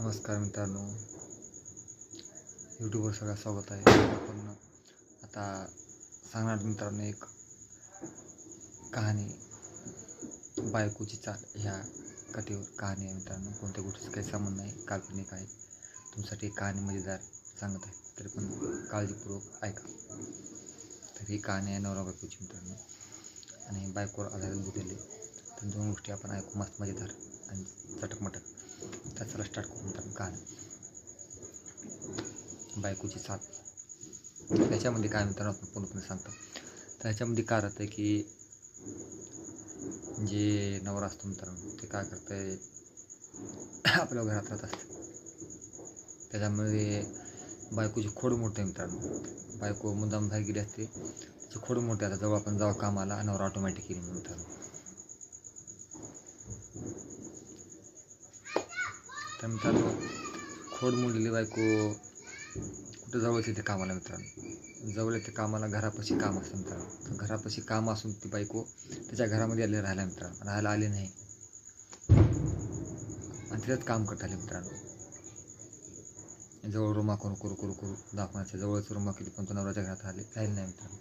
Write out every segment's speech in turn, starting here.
नमस्कार मित्रांनो, यूट्यूबवर सगळं स्वागत आहे. आपण आता सांगणार मित्रांनो एक कहाणी, बायकोची चाल ह्या कथेवर कहाणी आहे मित्रांनो. कोणत्या गोष्टीचा काही संबंध नाही, काल्पनिक आहे. तुमच्यासाठी एक कहाणी मजेदार सांगत आहे, तरी पण काळजीपूर्वक ऐका. तर ही कहाणी आहे नवरा बायकोची मित्रांनो, आणि बायकोवर आधारित बोललेली. तर दोन गोष्टी आपण ऐकू, मस्त मजेदार आणि चटकमटक. तर चला स्टार्ट करू मित्रांनो कहाणी. बायकोची चाल. त्याच्यामध्ये काय मित्रांनो आपण पूर्णपणे सांगतो. तर ह्याच्यामध्ये काय राहतं की जे नवरा असतो मित्रांनो, ते काय करतंय, आपल्या घरात राहत असते. त्याच्यामध्ये बायकोची खोड मोठे मित्रांनो. बायको मुद्दाम बाहेर गेली असते, त्याची खोड मोठे. आता जवळ आपण जाऊ कामाला, नवरा ऑटोमॅटिक येईल मित्रांनो. तर मित्रांनो, खोड मोडलेली बायको कुठं जवळच येते कामाला मित्रांनो. जवळ येते कामाला, घरापाशी काम असतं मित्रांनो. तर घरापाशी काम असून ती बायको त्याच्या घरामध्ये आले राहायला मित्रांनो. राहायला आले नाही आणि तिथंच काम करत आले मित्रांनो. जवळ रुमा करू करू करू करू दाखवायचं, जवळच रुमा केली, पण तो नवऱ्याच्या घरात राहिले नाही मित्रांनो.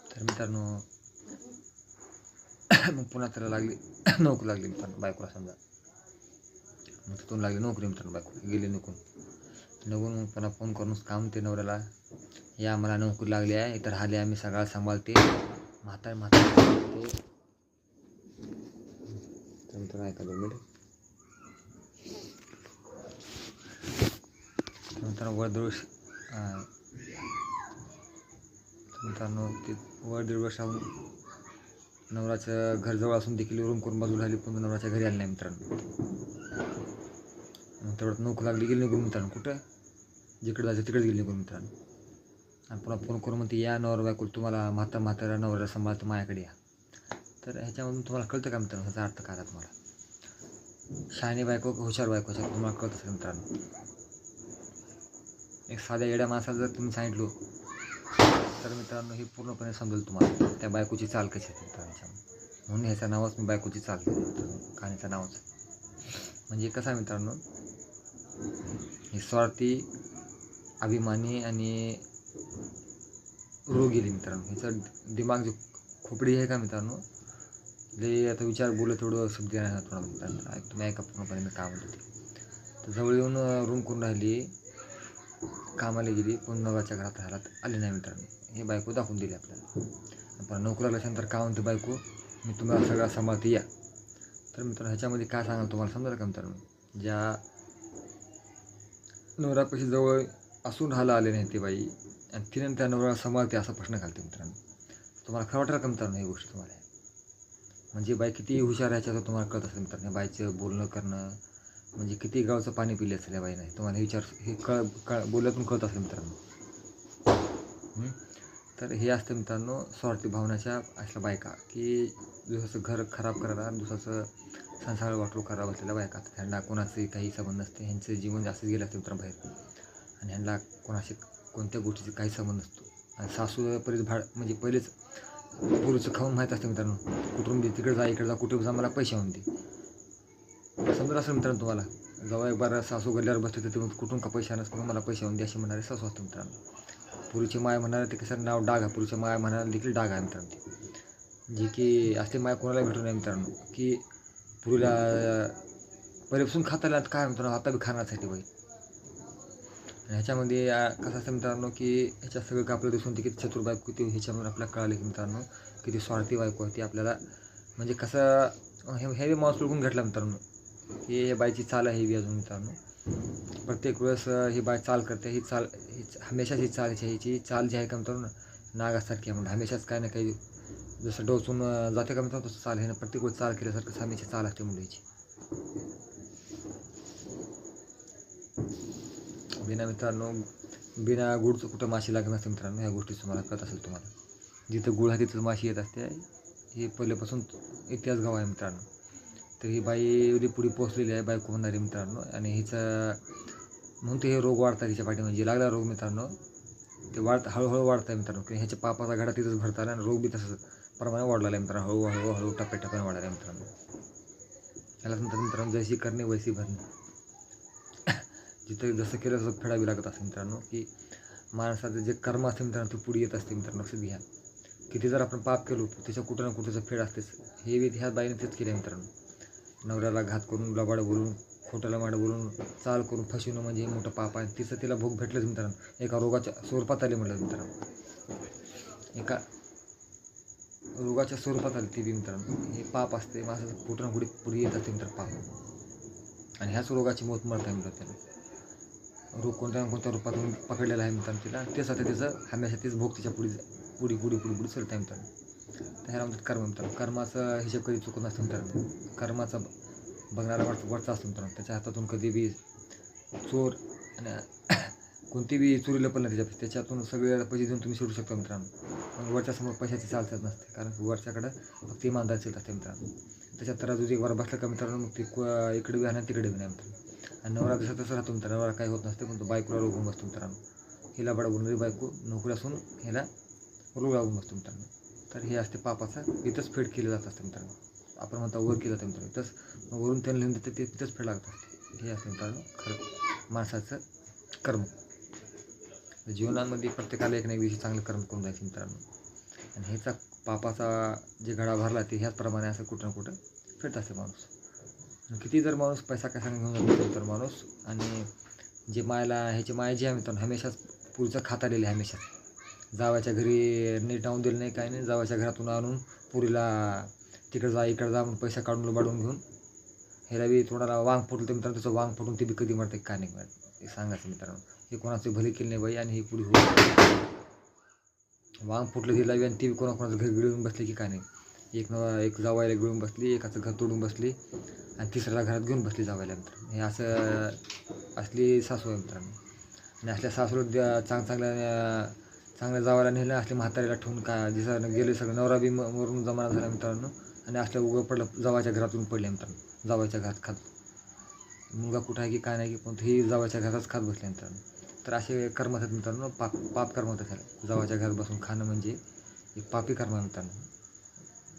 तर मित्रांनो मग पुन्हा त्याला लागली नोकरी लागली मित्रांनो बायकोला समजा. मग तिथून लागली नोकरी मित्रांनो. बायको गेली निघून मग पुन्हा फोन करून काम ते नवऱ्याला, या मला नोकरी लागली आहे, इतर राहिले आम्ही सगळं सांभाळते, म्हातारे ते नंतर ऐका 2 मिनिट. नंतर मित्रांनो ते 1.5 वर्ष राहून नवऱ्याचं घर जवळ असून देखील रूम करून बाजूला राहिली, पण नवऱ्याच्या घरी आले नाही मित्रांनो. मग तेवढ्यात नोकरी लागली, गेली निघून मित्रांनो. कुठं जिकडे जायचं तिकडे गेली निघून मित्रांनो. आणि पुन्हा फोन करून म्हणते, या नवरा बायको तुम्हाला म्हातारा नवऱ्याला सांभाळतो, माझ्याकडे या. तर ह्याच्यामधून तुम्हाला कळतं का मित्रांनो, ह्याचा अर्थ काय तुम्हाला? शहाणी बायको हुशार बायको तुम्हाला कळत असेल मित्रांनो. एक साध्या येड्या माणसाला जर तुम्ही सांगितलं तर मित्रांनो हे पूर्णपणे समजेल तुम्हाला त्या बायकोची चाल कशी आहे मित्रांनो. म्हणून ह्याचं नावच मी बायकोची चाल दिली मित्रांनो, कहाणीचं नावच. म्हणजे कसं आहे मित्रांनो, हे स्वार्थी, अभिमानी आणि रोगी मित्रांनो. ह्याचं दिमाग जे खोपडी आहे का मित्रांनो, लय आता विचार बोलत थोडं शब्द नाही थोडा मित्रांनो. तुम्ही ऐका पूर्णपणे मी काय म्हणतो ते. तर जवळ येऊन रूम करून राहिली, कामाला गेली, पण नवऱ्याच्या घरात राहायला आले नाही मित्रांनो. हे बायको दाखवून दिली आपल्याला. पण नोकरी लागल्यानंतर काय म्हणते बायको, मी तुम्हाला सगळं सांभाळते, या. तर मित्रांनो ह्याच्यामध्ये काय सांगाल तुम्हाला समजा का मित्रांनो, ज्या नवऱ्यापाशी जवळ असून राहायला आले नाही ते बाई, आणि तिने त्या नवऱ्याला सांभाळते असा प्रश्न घालते मित्रांनो. तुम्हाला खरं वाटतं का मित्रांनो ही गोष्ट तुम्हाला? म्हणजे बाई किती हुशार आहे ह्याच्यात तुम्हाला कळत असेल मित्रांनो. बाईचं बोलणं करणं म्हणजे किती गावचं पाणी पिले असेल या बाईने, तुम्हाला विचार हे बोलण्यातून कळत असेल मित्रांनो. तर हे असतं मित्रांनो स्वार्थी भावनाच्या असल्या बायका, की दुसऱ्याचं घर खराब करायला आणि दुसऱ्याचं संसार वाटू करावं असलेल्या बायका. ह्यांना कोणाचे काही संबंध नसते, ह्यांचं जीवन जास्तच गेलं असतं मित्रांनो बाहेर, आणि ह्यांना कोणाशी कोणत्या गोष्टीचे काही संबंध नसतो. आणि सासू परीच म्हणजे पहिलेच पुरीचं खाऊन माहीत असतं मित्रांनो, कुठून दे, तिकडे जा, इकडे जा, कुठे जा, मला पैसे आणून दे. समजत असेल मित्रांनो तुम्हाला. जेव्हा एक बार सासू गल्ल्यावर बसते तर ते कुठून का पैसे आणस, मला पैसे आणून दे अशी म्हणणारे सासू असते मित्रांनो. पुरीची माय म्हणाले ते कसं नाव डाग आहे, पुरीच्या माय म्हणायला देखील डाग आहे मित्रांनो. ती जी की असते माय कोणाला भेटून नाही मित्रांनो, की पुरीला पहिल्यापासून खाताला काय मित्रांनो, आता बी खाण्यासाठी बाई. आणि ह्याच्यामध्ये कसं असतं मित्रांनो, की ह्याच्यात सगळं आपलं दिसून ते किती चतुर बायको होती. ह्याच्यामुळे आपल्याला कळालं की मित्रांनो किती स्वार्थी बायको होती. आपल्याला म्हणजे कसं हे माणूस ओळखून घेतला मित्रांनो, की हे बाईची चाल आहे ही अजून मित्रांनो. प्रत्येक वेळेस ही बाय चाल करते, ही चाल हमेशाच ही चाल जी आहे का मित्रांनो नागासारखी आहे. म्हणजे हमेशाच काय ना काही जसं डोचून जाते का मित्रांनो, तसं चाल हे ना प्रत्येक वेळेस चाल केल्यासारखं हमेशा चाल असते मुलीची. बिना मित्रांनो बिना गुळचं कुठं माशी लागत नसते मित्रांनो. ह्या गोष्टी तुम्हाला कळत असेल तुम्हाला. जिथं गुळ आहे तिथं माशी येत असते, हे पहिल्यापासून इतिहास गाव आहे मित्रांनो. तर ही बाई एवढी पुढे पोचलेली आहे बायको होणारी मित्रांनो, आणि हिचं म्हणून ते हे रोग वाढतात हिच्या पाठी. म्हणजे लागला रोग मित्रांनो ते हळूहळू वाढत आहे मित्रांनो, की ह्याच्या पापाचा घडा तिथंच भरता आला आणि रोग बी तसंच प्रमाणे वाढलेला आहे मित्रांनो. हळूहळू टप्प्याटप्प्याने वाढायला आहे मित्रांनो. यालाच म्हणतात मित्रांनो जैसी करणे वैसी भरणे. जिथं जसं केलं तसं फेडावी लागत असते मित्रांनो, की माणसाचं जे कर्म असते मित्रांनो ते पुढे येत असते मित्रांनो, लक्षात घ्या. किती जर आपण पाप केलो त्याच्या कुठं ना कुठं फेड असतेच. हे ह्या बाईने तेच केलं मित्रांनो. नवऱ्याला घात करून, लबाड बोलून, खोटं माड बोलून, चाल करून फसवणं म्हणजे हे मोठं पाप आहे. तिचं तिला भोग भेटलंच मित्रांनो. एका रोगाच्या स्वरूपात आले म्हटलं मित्रांनो, एका रोगाच्या स्वरूपात आली ती बी मित्रांनो. हे पाप असते माणसाचं कुठं ना कुठे पुढे येत असते मित्रांनो पाप. आणि ह्याच रोगाची मोत मरता मिळत त्याला. रोग कोणत्या ना कोणत्या रूपातून पकडलेला आहे मित्रांनो तिला. तेच आता तिचं हमेशा तीच भोग तिच्या पुढे चलत आहे मित्रांनो. तर ह्याला म्हणतात कर्म मित्रांनो. कर्माचं हिशोब कधी चुकत नसतं मित्रांनो. कर्माचा बघणारा वरचा असतो मित्रांनो. त्याच्या हातातून कधी बी चोर आणि कोणती बी चोरी लपल नाही त्याच्यातून सगळे पैसे देऊन तुम्ही सोडू शकता मित्रांनो. पण वरच्या समोर पैशाची चालत नसते, कारण वरच्याकडं फक्त इमानदार चालत असते मित्रांनो. त्याच्यात तराजू एक वर बसला का मित्रांनो मग ते इकडे बी आहे तिकडे बी नाही मित्रांनो. आणि नवरा जसं तसं राहतो मित्रांनो. नवरा काही होत नसते, पण तो बायकोला रोगून बसतो मित्रांनो. हिला बडा बोलणारी बायको नोकरी असून ह्याला रोग लागून बसतो मित्रांनो. तर हे असते पापाचं इथंच फेड केलं जात असतं मित्रांनो. आपण म्हणता वर केलं जातं मित्रांनो, इथंच वरून त्यांना लिहून देते ते तिथंच फेड लागत असते. हे असतं मित्रांनो खरं माणसाचं कर्म. जीवनामध्ये प्रत्येकाला एक ना एक दिवशी चांगलं कर्म करून जायचं मित्रांनो. आणि ह्याचा पापाचा जे घडा भरला ते ह्याचप्रमाणे असं कुठं ना कुठं फेडत असते माणूस. किती जर माणूस पैसा कसा घेऊन जातो तर माणूस, आणि जे ह्याची माया जी आहे मित्रांनो हमेशाच पुरीचं खात आलेलं आहे. हमेशाच जावायच्या घरी नीट राहून दिलं नाही, काय नाही. जावायच्या घरातून आणून पुरीला तिकडे जा इकडे जा म्हणून पैसा काढून बाडून घेऊन ह्याला बी थोडाला वांग फुटलं तर मित्रांनो त्याचं वांग फुटून ते बी कधी मरते काय नाही मरत हे सांगायचं मित्रांनो. हे कोणाचे भले केले नाही बाई. आणि हे पुढे वांग फुटलं दिला बी आणि ती कोणाकोणाचं घर गिळून बसली की काय नाही. एक जावायला गिळून बसली, एकाचं घर तोडून बसली आणि तिसऱ्याला घरात घेऊन बसली जावायला मित्रांनो. हे असं असली सासू आहे मित्रांनो. आणि असल्या सासूला चांगल्या जावायला नेलं, असल्या म्हातारीला ठेवून काय दिसायला गेले सगळं. नवरा बी मरून जमाना झाला मित्रांनो. आणि असल्या उगं पडलं जावायच्या घरातून पडले मित्रांनो. जावायच्या घरात खात मुलगा कुठं आहे की काय नाही की, पण ही जावायच्या घरातच खात बसले मित्रांनो. तर असे कर्म आहेत मित्रांनो. पाप कर्म होतात त्याला. जावायच्या घरात बसून खाणं म्हणजे एक पापी कर्म आहे मित्रांनो.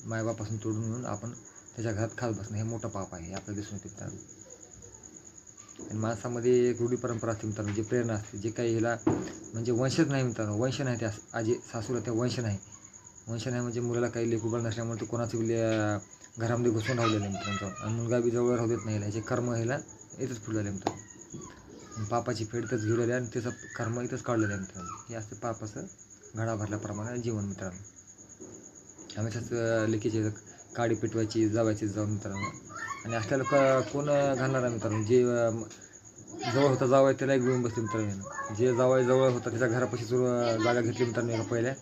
मायबापासून तोडून म्हणून आपण त्याच्या घरात खात बसणं हे मोठं पाप आहे, हे आपल्याला दिसून येते मित्रांनो. आणि माणसामध्ये एक रूढी परंपरा असते मित्रांनो, जी प्रेरणा असते, जे काही ह्याला म्हणजे वंशच नाही मित्रांनो. वंश नाही त्या आजी सासूला, त्या वंश नाही. वंश नाही म्हणजे मुलाला काही लेकरूबाळ नसल्यामुळे तो कोणाचं बी घरामध्ये घुसून राहिलेलं आहे मित्रांनो. आणि मुलगा बी जवळ राहू देत नाही. ह्याचे कर्म ह्याला इथंच फुटलेलं आहे मित्रांनो. आणि पापाची फेड इथंच घेऊलेलं आहे आणि त्याचं कर्म इथंच काढलेलं आहे मित्रांनो. हे असते पापाचं घडा भरल्याप्रमाणे जीवन मित्रांनो. हमेशाच लेकीचे काडी पेटवायची जावायची जाऊन मित्रांनो. आणि असल्याला कोण घालणार आहे मित्रांनो. जे जवळ होता जावाय त्याला घेऊन बसले मित्रांनो. जे जावाय जवळ होता त्याच्या घरापाशी जागा घेतली मित्रांनो. एका पहिल्या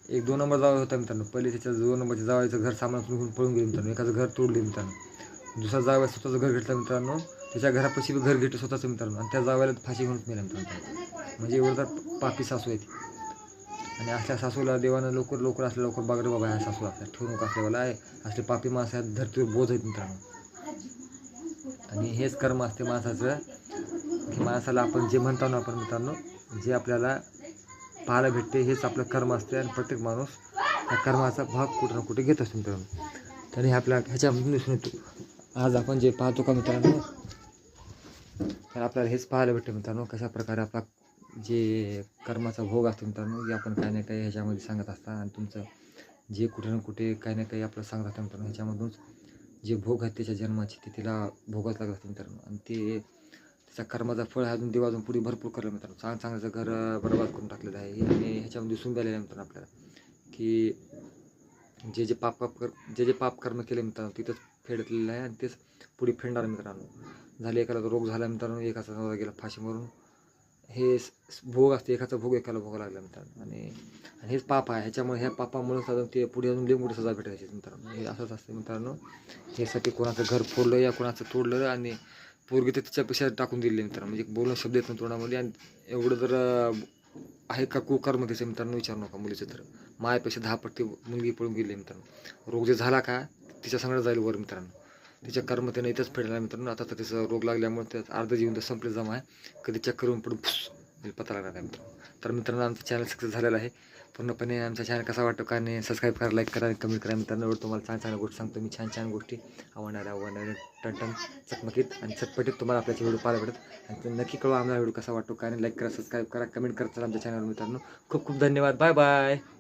1-2 नंबर जावं होता मित्रांनो. पहिले त्याच्या 2 नंबरच्या जावायचं घर सामान घेऊन पळून गेले मित्रांनो. एकाचं घर तोडले मित्रांनो. दुसरा जावया स्वतःचं घर घेतलं मित्रांनो. त्याच्या घरापाशी बी घर घेतलं स्वतःचं मित्रांनो. आणि त्या जावयाला फाशी घेऊन मेला मित्रांनो. म्हणजे एवढं तर पापी सासू आहे ती. आणि असल्या सासूला देवानं लवकर असल्या लवकर बाग रे बाबा ह्या सासू आपल्या ठेवू नको असल्यावाला आहे. असले पापी माणसं आहेत, धरतीवर बोज आहेत मित्रांनो. आणि हेच कर्म असते माणसाचं, की माणसाला आपण जे म्हणतो ना आपण मित्रांनो, जे आपल्याला पाहायला भेटते हेच आपलं कर्म असते. आणि प्रत्येक माणूस या कर्माचा भाग कुठं ना कुठे घेत असतो मित्रांनो. तरी आपल्या ह्याच्यामधून दिसून येतो. आज आपण जे पाहतो का मित्रांनो, तर आपल्याला हेच पाहायला भेटतं मित्रांनो. कशाप्रकारे आपला जे कर्माचा भोग असतो मित्रांनो, जे आपण काही ना काही ह्याच्यामध्ये सांगत असता. आणि तुमचं जे कुठे ना कुठे काही ना काही आपलं सांगत असतं मित्रांनो. ह्याच्यामधून जे भोग आहेत त्याच्या जन्माचे ते तिला भोगाच लागत असतं मित्रांनो. आणि ते त्याच्या कर्माचा फळ अजून देव अजून पुढे भरपूर करलं मित्रांनो. चांगल्याचं घर बरबाद करून टाकलेलं आहे. आणि ह्याच्यामध्ये दिसून गेलेलं आहे मित्रांनो आपल्याला, की जे पाप कर्म केले मित्रांनो तिथंच फेडलेलं आहे. आणि तेच पुढे फेडणार मित्रांनो. झाले एकाला रोग झाला मित्रांनो, एकाचा नवरा गेला फाशी मारून. हे भोग असते, एकाचा भोग एकाला भोगा लागला मित्रांनो. आणि हेच पाप आहे. ह्याच्यामुळे ह्या पापामुळे साधारण ते पुढे अजून लई मोठी सजा भेटायची मित्रांनो. हे असंच असतं मित्रांनो. ह्यासाठी कोणाचं घर फोडलं या कोणाचं तोडलं आणि पोरगी तर तिच्यापेक्षा टाकून दिले मित्रांनो. म्हणजे बोलणं शब्द येत नाही तोंडामध्ये. आणि एवढं जर आहे का कुकर्म त्याचं मित्रांनो विचारू नका. मुलीचं तर मायापेक्षा 10 पट्टी मुलगी पळून गेली मित्रांनो. रोग जे झाला का तिच्या संगत जाईल वर मित्रांनो. तिच्या कर्म त्यानं इथंच फेडला मित्रांनो. आता तर त्याचा रोग लागल्यामुळे त्यात अर्ध जीवन तर संपले जमा आहे. कधी चक्कर येऊन पडून पत्ता लागणार आहे मित्रांनो. तर मित्रांनो आमचं चॅनल सक्सेस झालेलं आहे. पूर्णपणे आमचा चॅनल कसा वाटतो का नाही सबस्क्राईब करा, लाईक करा आणि कमेंट करा. मित्रांनो एवढं तुम्हाला छान छान गोष्टी सांगतो मी, छान छान गोष्टी आवडणाऱ्या टनटन चकमकीत आणि चटपटीत तुम्हाला आपल्याचे व्हिडिओ पाहायला भेटत. आणि नक्की कळवा आम्हाला व्हिडिओ कसा वाटतो का नाही. लाईक करा, सबस्क्राईब करा, कमेंट करत चला आमच्या चॅनलवर. मित्रांनो खूप खूप धन्यवाद. Bye bye.